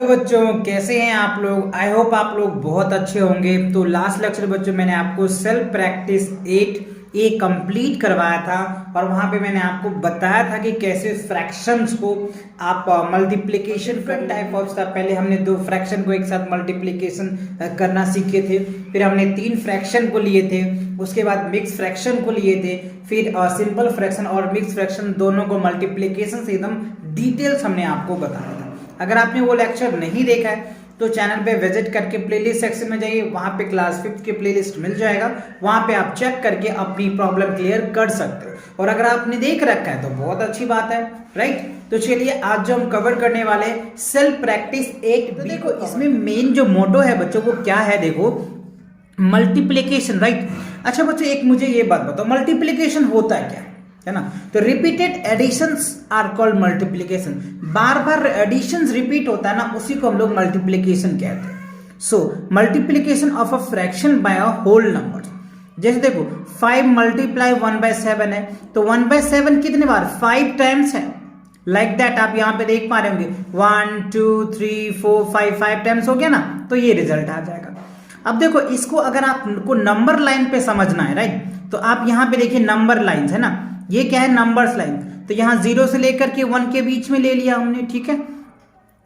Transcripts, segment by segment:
बच्चों, कैसे हैं आप लोग। आई होप आप लोग बहुत अच्छे होंगे। तो लास्ट लेक्चर बच्चों मैंने आपको सेल्फ प्रैक्टिस 8A कंप्लीट करवाया था और वहां पे मैंने आपको बताया था कि कैसे फ्रैक्शंस को आप मल्टीप्लिकेशन टाइप ऑफ था। पहले हमने 2 फ्रैक्शन को एक साथ मल्टीप्लिकेशन करना सीखे थे, फिर हमने 3 फ्रैक्शन को लिए थे, उसके बाद मिक्स फ्रैक्शन को लिए थे, फिर सिंपल फ्रैक्शन और मिक्स फ्रैक्शन दोनों को मल्टीप्लिकेशन से एकदम डिटेल्स हमने आपको बताया था। अगर आपने वो लेक्चर नहीं देखा है तो चैनल पे विजिट करके प्लेलिस्ट सेक्शन में जाइए, वहां पे क्लास 5 की प्लेलिस्ट मिल जाएगा, वहां पे आप चेक करके अपनी प्रॉब्लम क्लियर कर सकते हो। और अगर आपने देख रखा है तो बहुत अच्छी बात है, राइट। तो चलिए आज जो हम कवर करने वाले सेल्फ प्रैक्टिस 8। तो देखो इसमें मेन जो मोटो है बच्चों को क्या है, देखो मल्टीप्लिकेशन, राइट। अच्छा बच्चों एक मुझे ये बात बताओ, मल्टीप्लिकेशन होता है ना। तो repeated additions are called multiplication. बार बार एडिशंस रिपीट होता है ना, उसी को हम लोग मल्टीप्लिकेशन कहते हैं। So multiplication of a fraction by a whole number. जैसे देखो 5 मल्टीप्लाई 1/7 है, तो 1/7 कितने बार 5 टाइम्स है। लाइक दैट आप यहां पे देख पा रहे होंगे 1 2 3 4 5 टाइम्स हो गया ना, तो ये रिजल्ट आ जाएगा। अब देखो इसको अगर आपको नंबर लाइन पे समझना है, राइट, तो आप यहां पे देखिए नंबर लाइंस है ना, ये क्या है नंबर्स लाइन। तो यहां 0 से लेकर के 1 के बीच में ले लिया हमने, ठीक है।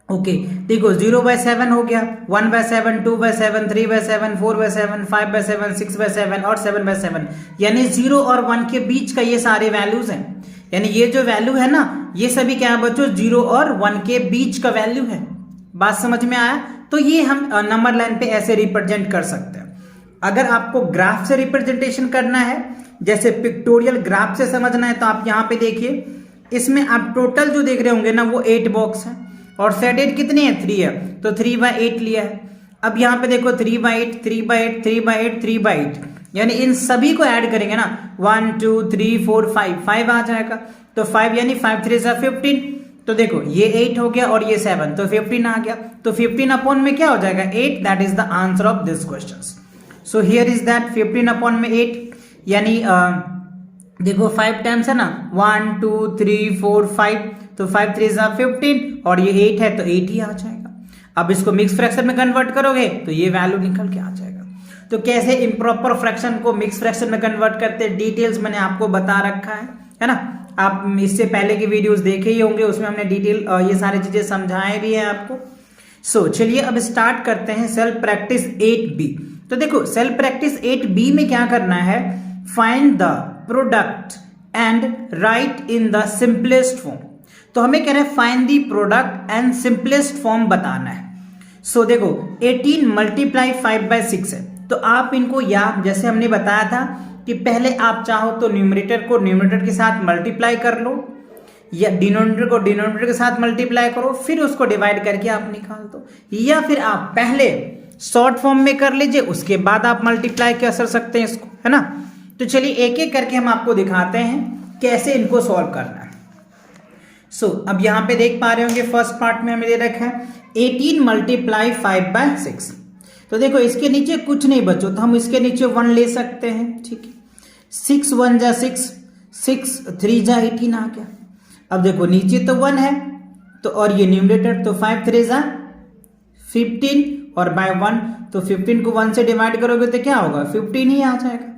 ओके देखो 0/7 हो गया, 1/7, 2/7, 3/7, 4/7, 5/7, 6/7 और 7/7, यानी 0 और 1 के बीच का ये सारे वैल्यूज हैं। यानी ये जो वैल्यू है ना, ये सभी क्या है बच्चों 0 और 1 के बीच का वैल्यू है। बात समझ में आया। तो ये हम नंबर लाइन पे ऐसे रिप्रेजेंट कर सकते हैं। अगर आपको ग्राफ से रिप्रेजेंटेशन करना है, जैसे पिक्टोरियल ग्राफ से समझना है, तो आप यहाँ पे देखिए, इसमें आप टोटल जो देख रहे होंगे ना वो 8 बॉक्स है और सेट 8 कितने हैं 3 है, तो 3/8 लिया है। अब यहाँ पे देखो 3/8 3/8 3/8 3/8, यानी इन सभी को ऐड करेंगे ना 1 2 3 4 5 आ जाएगा। तो 5 यानी 5 3 15। तो देखो ये 8 हो गया और ये 7, तो 15 आ गया। तो 15 अपॉन में क्या हो जाएगा 8, that is the answer of this question. So here is that 15 upon में 8, यानी देखो 5 टाइम्स है ना 1 2 3 4 5, तो 5 3 15 और ये 8 है तो 8 ही आ जाएगा। अब इसको मिक्स फ्रैक्शन में कन्वर्ट करोगे तो ये वैल्यू निकल के आ जाएगा। तो कैसे इम्प्रॉपर फ्रैक्शन को मिक्स फ्रैक्शन में कन्वर्ट करते हैं डिटेल्स मैंने आपको बता रखा है ना। आप इससे पहले की वीडियोस देखे ही होंगे, उसमें हमने डिटेल ये सारी चीजें समझाए भी है आपको। सो चलिए अब स्टार्ट करते हैं सेल्फ प्रैक्टिस 8B। तो देखो सेल्फ प्रैक्टिस 8B में क्या करना है, find the product and right in the simplest form. तो हमें कह रहे हैं find the product and simplest form बताना है। सो देखो 18 मल्टीप्लाई 5/6 है, तो आप इनको याद, जैसे हमने बताया था कि पहले आप चाहो तो न्यूमरेटर को न्यूमरेटर के साथ मल्टीप्लाई कर लो, या डिनोमिनेटर को डिनोमिनेटर के साथ मल्टीप्लाई करो, फिर उसको डिवाइड करके आप निकाल दो, या फिर आप पहले शॉर्ट फॉर्म में कर लीजिए, उसके बाद आप मल्टीप्लाई कर सकते हैं इसको, है ना। तो चलिए एक एक करके हम आपको दिखाते हैं कैसे इनको सॉल्व करना है। सो अब यहां पे देख पा रहे होंगे फर्स्ट पार्ट में हमें दे रखा है 18 मल्टीप्लाई 5/6। तो देखो इसके नीचे कुछ नहीं बच्चों, तो हम इसके नीचे 1 ले सकते हैं, ठीक है। 6 1 जा 6, 6 3 जा 18 आ गया। अब देखो नीचे तो 1 है, तो और ये न्यूमरेटर, तो 5 3 जा 15 और बाय 1, तो 15 को 1 से डिवाइड करोगे तो क्या होगा 15 ही आ जाएगा।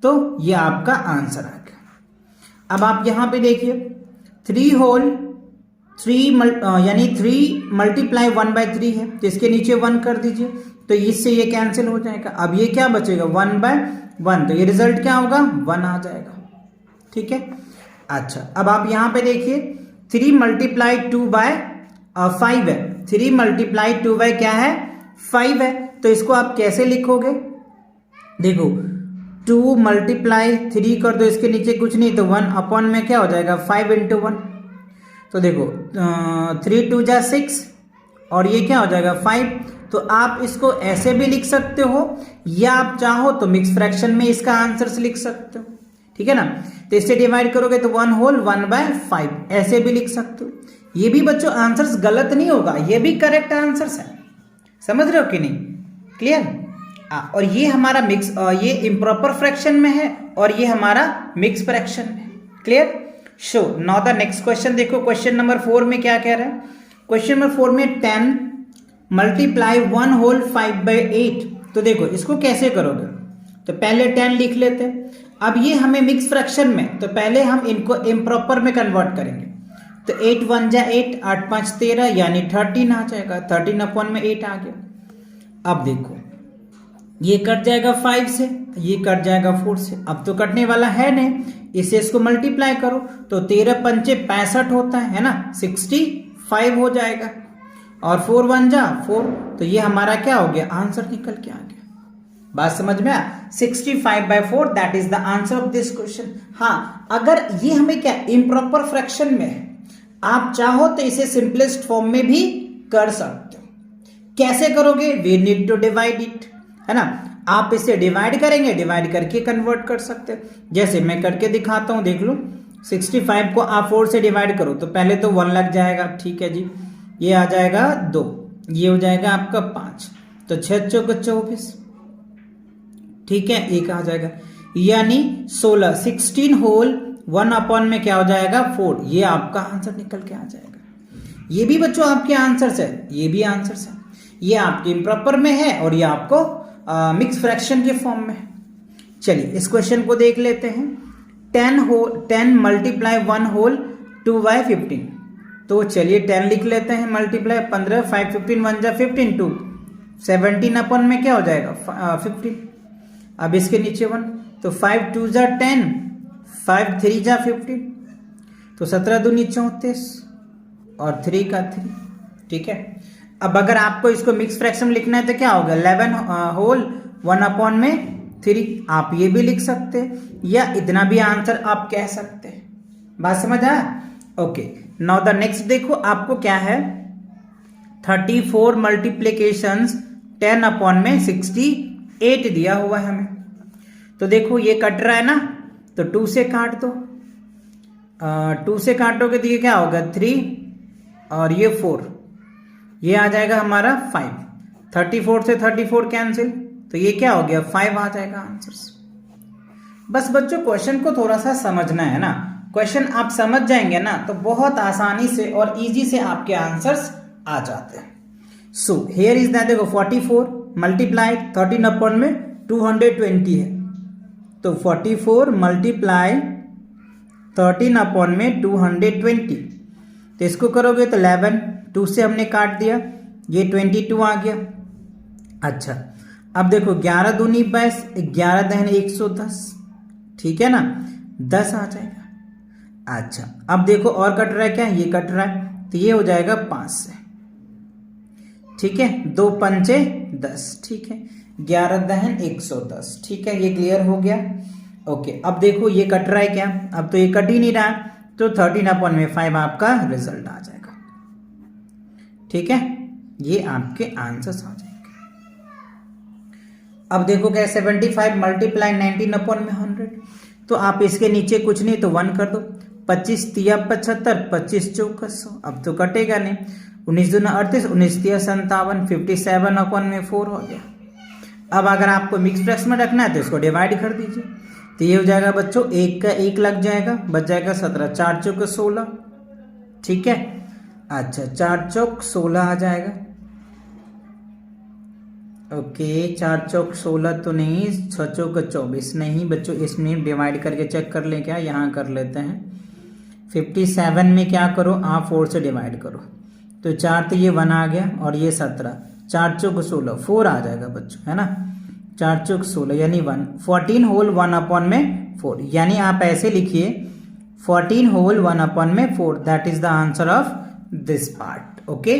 तो ये आपका आंसर आ गया। अब आप यहां पे देखिए 3 होल 3 यानी 3 मल्टीप्लाई 1/3 है, तो इसके नीचे 1 कर दीजिए, तो इससे ये कैंसिल हो जाएगा। अब ये क्या बचेगा 1/1, तो ये रिजल्ट क्या होगा 1 आ जाएगा, ठीक है। अच्छा अब आप यहां पे देखिए 3 मल्टीप्लाई 2/5 है, 3 मल्टीप्लाई 2 क्या है 5 है, तो इसको आप कैसे लिखोगे, देखो 2 मल्टीप्लाई 3 कर दो, इसके नीचे कुछ नहीं, तो 1 अपॉन में क्या हो जाएगा 5 × 1, तो देखो 3 2 जा 6 और ये क्या हो जाएगा 5। तो आप इसको ऐसे भी लिख सकते हो, या आप चाहो तो मिक्स फ्रैक्शन में इसका आंसर लिख सकते हो, ठीक है ना। तो इससे डिवाइड करोगे तो 1 होल 1/5 ऐसे भी लिख सकते हो। ये भी बच्चों आंसर्स गलत नहीं होगा, ये भी करेक्ट आंसर्स है, समझ रहे हो कि नहीं, क्लियर। और ये हमारा मिक्स, ये इम्प्रॉपर फ्रैक्शन में है और ये हमारा मिक्स फ्रैक्शन में, clear. Show now the next question देखो, क्वेश्चन नंबर 4 में क्या कह रहा है। क्वेश्चन नंबर 4 में 10 मल्टीप्लाई 1 होल 5/8। तो देखो इसको कैसे करोगे, तो पहले 10 लिख लेते हैं। अब ये हमें मिक्स फ्रैक्शन में, तो पहले हम इनको इम्प्रॉपर में कन्वर्ट करेंगे। तो 8 1 जा 8, 8 5 13, यानी 13 आ जाएगा। 13 अपॉन में 8 आ गया। अब देखो ये कट जाएगा 5 से, ये कट जाएगा 4 से। अब तो कटने वाला है नहीं, इसे इसको मल्टीप्लाई करो तो 13 पंचे 65 होता है ना, 65 हो जाएगा। और 4 1 जा 4, तो ये हमारा क्या हो गया, आंसर निकल के आ गया। बात समझ में आया, 65/4 that is the answer of this question. हाँ, अगर ये हमें क्या इम्प्रॉपर फ्रैक्शन में है, आप चाहो तो इसे सिंपलेस्ट फॉर्म में भी कर सकते हो। कैसे करोगे, we need to divide it, है ना। आप इसे डिवाइड करेंगे, डिवाइड करके कन्वर्ट कर सकते हो। जैसे मैं करके दिखाता हूं, देख लो। 65 को आप 4 से डिवाइड करो तो पहले तो 1 लग जाएगा, ठीक है जी। ये आ जाएगा 2, ये हो जाएगा आपका 5, तो 6 चौक 24, ठीक है। एक आ जाएगा यानी 16, 16 होल 1 अपॉन में क्या हो जाएगा 4, ये आपका आंसर निकल के आ जाएगा। ये भी बच्चों आपके आंसर्स है, ये भी आंसर्स है। ये आपके इम्प्रॉपर में है और ये आपको मिक्स फ्रैक्शन के फॉर्म में है। चलिए इस क्वेश्चन को देख लेते हैं। 10 मल्टीप्लाई 1 होल 2/15। तो चलिए 10 लिख लेते हैं, मल्टीप्लाई 15, 5 15 1 जा 15, 2 17 अपॉन में क्या हो जाएगा 15। अब इसके नीचे 1, तो 5 2 जा 10, 5 3 जा 15, तो 17 दूनी 34 और 3 का 3, ठीक है। अब अगर आपको इसको मिक्स फ्रैक्शन लिखना है तो क्या होगा, 11 होल 1 अपॉन में 3। आप ये भी लिख सकते हैं या इतना भी आंसर आप कह सकते हैं। बात समझ आया? ओके, नाउ द नेक्स्ट देखो आपको क्या है, 34 मल्टीप्लीकेशंस 10 अपॉन में 68 दिया हुआ है हमें। तो देखो ये कट रहा है ना, तो 2 से काट दो। 2 से काटोगे तो ये क्या होगा 3 और ये 4, ये आ जाएगा हमारा 5। 34 से 34 कैंसिल, तो ये क्या हो गया 5 आ जाएगा आंसर। बस बच्चों क्वेश्चन को थोड़ा सा समझना है ना, क्वेश्चन आप समझ जाएंगे ना तो बहुत आसानी से और इजी से आपके आंसर्स आ जाते हैं। सो हियर इज दैट, देखो 44 मल्टीप्लाई 13 अपॉन में 220 है, तो 44 मल्टीप्लाई 13 अपॉन में 220, तो इसको करोगे तो 11, 2 से हमने काट दिया, ये 22 आ गया। अच्छा अब देखो 11 दूनी 22, 11 दहन 110, ठीक है ना, 10 आ जाएगा। अच्छा अब देखो और कट रहा है क्या, ये कट रहा है, तो ये हो जाएगा 5 से, ठीक है। 2 पंचे 10, ठीक है। 11 दहन 110, ठीक है, ये क्लियर हो गया। ओके अब देखो ये कट रहा है क्या, अब तो ये कट ही नहीं रहा, तो 13 अपॉन में 5 आपका रिजल्ट आ जाएगा, ठीक है। ये आपके आंसर्स आ जाएंगे। अब देखो क्या 75 मल्टीप्लाई 19 अपॉन में 100, तो आप इसके नीचे कुछ नहीं तो 1 कर दो। 25 तिया 75, 25 चौका 100, अब तो कटेगा नहीं। 19 दूना 38, 19 तिया 57, 57 अपॉन में 4 हो गया। अब अगर आपको मिक्स फ्रैक्शन में रखना है तो इसको डिवाइड कर दीजिए, तो ये हो जाएगा बच्चों 1 का 1 लग जाएगा, बच जाएगा 17, 4 चौका 16, ठीक है। अच्छा 4 चौक 16 आ जाएगा। ओके 4 चौक 16 तो नहीं, 6 चौक 24 नहीं बच्चों, इसमें डिवाइड करके चेक कर लें क्या, यहाँ कर लेते हैं। 57 में क्या करो आप 4 से डिवाइड करो, तो 4 तो ये 1 आ गया और ये 17, 4 चौक 16, 4 आ जाएगा बच्चों, है ना। 4 चौक 16 यानी 1, 14 होल 1 अपॉन में 4, यानी आप ऐसे लिखिए 14 होल 1 अपॉन में 4, that is the answer of this part, okay.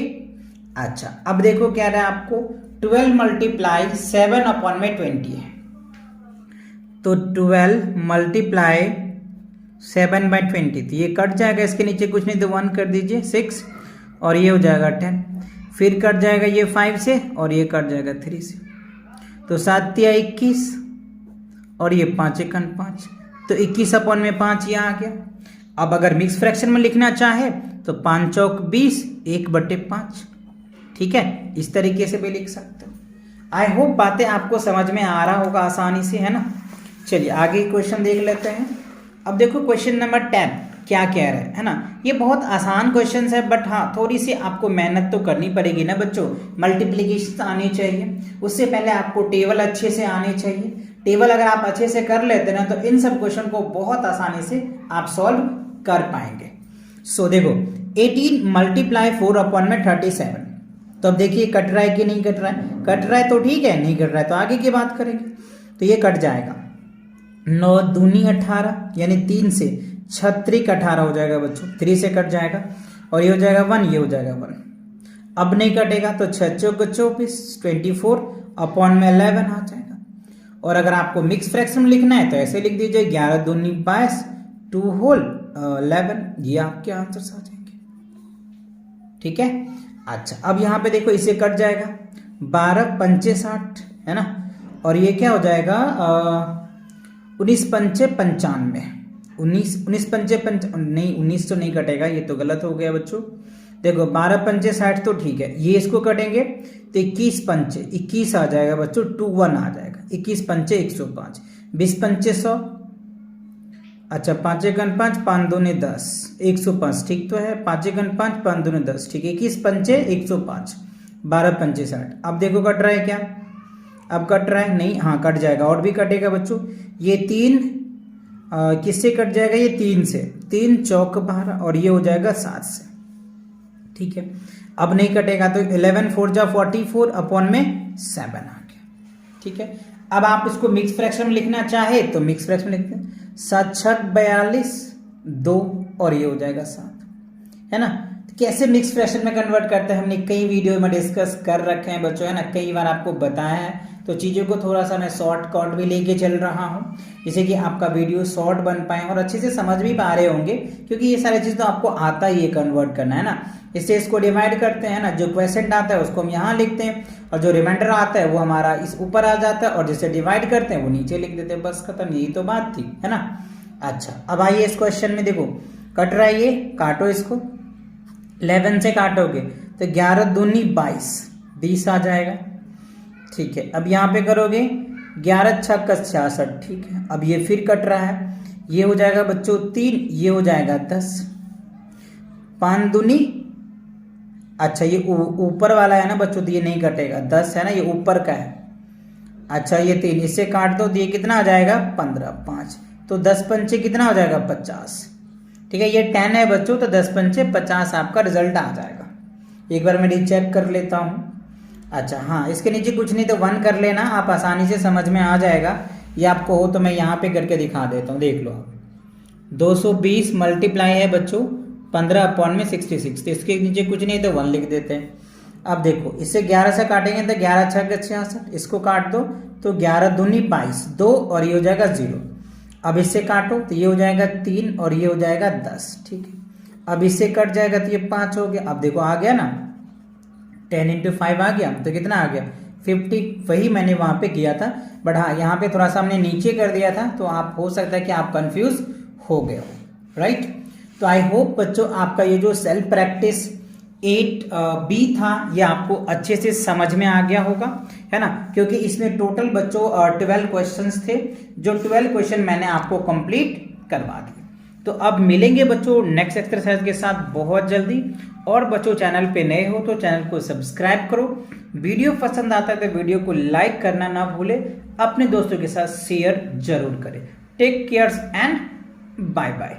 अच्छा अब देखो क्या रहा है आपको, 12 मल्टीप्लाई 7 अपॉन में 20 है, तो 12 मल्टीप्लाई 7/20, तो ये कट जाएगा, इसके नीचे कुछ नहीं तो 1 कर दीजिए 6, और ये हो जाएगा 10, फिर कट जाएगा ये 5 से और ये कट जाएगा 3 से, तो 7 तिया 21 और ये 5 एकन 5, तो 21 अपॉन में 5 ये आ गया। अब अगर मिक्स फ्रैक्शन में लिखना चाहे तो 5 चौक 20, 1/5, ठीक है, इस तरीके से भी लिख सकते हो। आई होप बातें आपको समझ में आ रहा होगा आसानी से, है ना। चलिए आगे क्वेश्चन देख लेते हैं। अब देखो क्वेश्चन नंबर 10, क्या कह रहे हैं, है ना। ये बहुत आसान क्वेश्चन है, बट हाँ थोड़ी सी आपको मेहनत तो करनी पड़ेगी ना बच्चों। मल्टीप्लिकेशन आनी चाहिए, उससे पहले आपको टेबल अच्छे से आने चाहिए। टेबल अगर आप अच्छे से कर लेते ना तो इन सब क्वेश्चन को बहुत आसानी से आप सॉल्व कर पाएंगे। सो देखो 18 मल्टीप्लाई 4 अपॉन में 37, तो अब देखिए कट रहा है कि नहीं कट रहा है। कट रहा है तो ठीक है, नहीं कट रहा है तो आगे की बात करेंगे। तो ये कट जाएगा, 9 दूनी 18 यानी 3 से 36 18 हो जाएगा बच्चों, 3 से कट जाएगा और ये हो जाएगा 1, ये हो जाएगा 1। अब नहीं कटेगा तो 6 चौक 24, 24 अपॉन में 11 आ जाएगा। और अगर आपको मिक्स फ्रैक्शन में लिखना है तो ऐसे लिख दीजिए 11 दूनी 22 2 होल 11, ये आपके आंसर्स आ जाएंगे। ठीक है, अच्छा अब यहाँ पे देखो इसे कट जाएगा, 12 पंचे 60 है ना, और ये क्या हो जाएगा 19 पंचे 95, 19 पंचे नहीं 19 तो नहीं कटेगा, ये तो गलत हो गया बच्चों। देखो 12 पंचे 60 तो ठीक है, ये इसको कटेंगे तो 21 पंचे 21 आ जाएगा बच्चों, 21 आ जाएगा, 21 पंचे 105, 20 पंचे 100, अच्छा 5 एकन 5 5 दूनी 10, 105 ठीक तो है, 5 एकन 5 5 दूनी 10 ठीक है, 21 पंचे 105, 12 पंचे 60। अब देखो कट रहा है क्या, अब कट रहा है नहीं, हाँ कट जाएगा और भी कटेगा बच्चों। ये 3 किससे कट जाएगा, ये 3 से, 3 चौक 12 और ये हो जाएगा 7 से। ठीक है, अब नहीं कटेगा तो 11 4 जा 44 अपॉन में 7 आ गया। ठीक है, अब आप इसको मिक्स फ्रैक्शन में लिखना चाहे तो मिक्स फ्रैक्शन में लिखते हैं, 7 6 42 2 और ये हो जाएगा 7, है ना। तो कैसे मिक्स फ्रैक्शन में कन्वर्ट करते हैं हमने कई वीडियो में डिस्कस कर रखे हैं बच्चों, है ना, कई बार आपको बताया है। तो चीज़ों को थोड़ा सा मैं शॉर्ट कट भी लेके चल रहा हूँ, जिससे कि आपका वीडियो शॉर्ट बन पाए और अच्छे से समझ भी पा रहे होंगे, क्योंकि ये सारी चीज़ तो आपको आता ही है कन्वर्ट करना, है ना। इससे इसको डिवाइड करते हैं ना, जो क्वेश्चन आता है उसको हम यहाँ लिखते हैं और जो रिमाइंडर आता है वो हमारा इस ऊपर आ जाता है और जिसे डिवाइड करते हैं वो नीचे लिख देते हैं, बस खत्म, यही तो बात थी, है ना। अच्छा अब आइए इस क्वेश्चन में, देखो कट रहा है, ये काटो इसको, 11 से काटोगे तो 11 दूनी 22, 20 आ जाएगा। ठीक है, अब यहाँ पे करोगे 11 छक् 66, ठीक है। अब ये फिर कट रहा है, ये हो जाएगा बच्चों 3, ये हो जाएगा 10, 5 दूनी, अच्छा ये ऊपर वाला है ना बच्चों तो ये नहीं कटेगा, 10 है ना, ये ऊपर का है। अच्छा ये 3 इससे काट दो तो ये कितना आ जाएगा 15, 5 तो 10 पंचे कितना हो जाएगा 50। ठीक है, ये 10 है बच्चों तो 10 पंचे 50 आपका रिजल्ट आ जाएगा। एक बार मैं रीचेक कर लेता हूँ। अच्छा हाँ, इसके नीचे कुछ नहीं तो 1 कर लेना, आप आसानी से समझ में आ जाएगा। ये आपको हो तो मैं यहाँ पे करके दिखा देता हूँ, देख लो आप। 220 मल्टीप्लाई है बच्चों 15 अपॉन में 66, तो इसके नीचे कुछ नहीं तो 1 लिख देते हैं। अब देखो इससे 11 से काटेंगे तो 11 छक् 66, इसको काट दो तो 11 दूनी 22, 2 और ये हो जाएगा 0। अब इससे काटो तो ये हो जाएगा 3 और ये हो जाएगा 10। ठीक है, अब इससे कट जाएगा तो ये 5 हो गया। अब देखो आ गया ना, 10 × 5 आ गया तो कितना आ गया 50, वही मैंने वहां पे किया था, बट हाँ यहाँ पे थोड़ा सा हमने नीचे कर दिया था, तो आप हो सकता है कि आप कंफ्यूज हो गए हो, राइट। तो आई होप बच्चों आपका ये जो सेल्फ प्रैक्टिस 8B था ये आपको अच्छे से समझ में आ गया होगा, है ना, क्योंकि इसमें टोटल बच्चों 12 क्वेश्चंस थे, जो 12 क्वेश्चन मैंने आपको कंप्लीट करवा दिए। तो अब मिलेंगे बच्चों नेक्स्ट एक्सरसाइज के साथ बहुत जल्दी। और बच्चों चैनल पे नए हो तो चैनल को सब्सक्राइब करो, वीडियो पसंद आता है तो वीडियो को लाइक करना ना भूले, अपने दोस्तों के साथ शेयर जरूर करें। Take care and bye bye.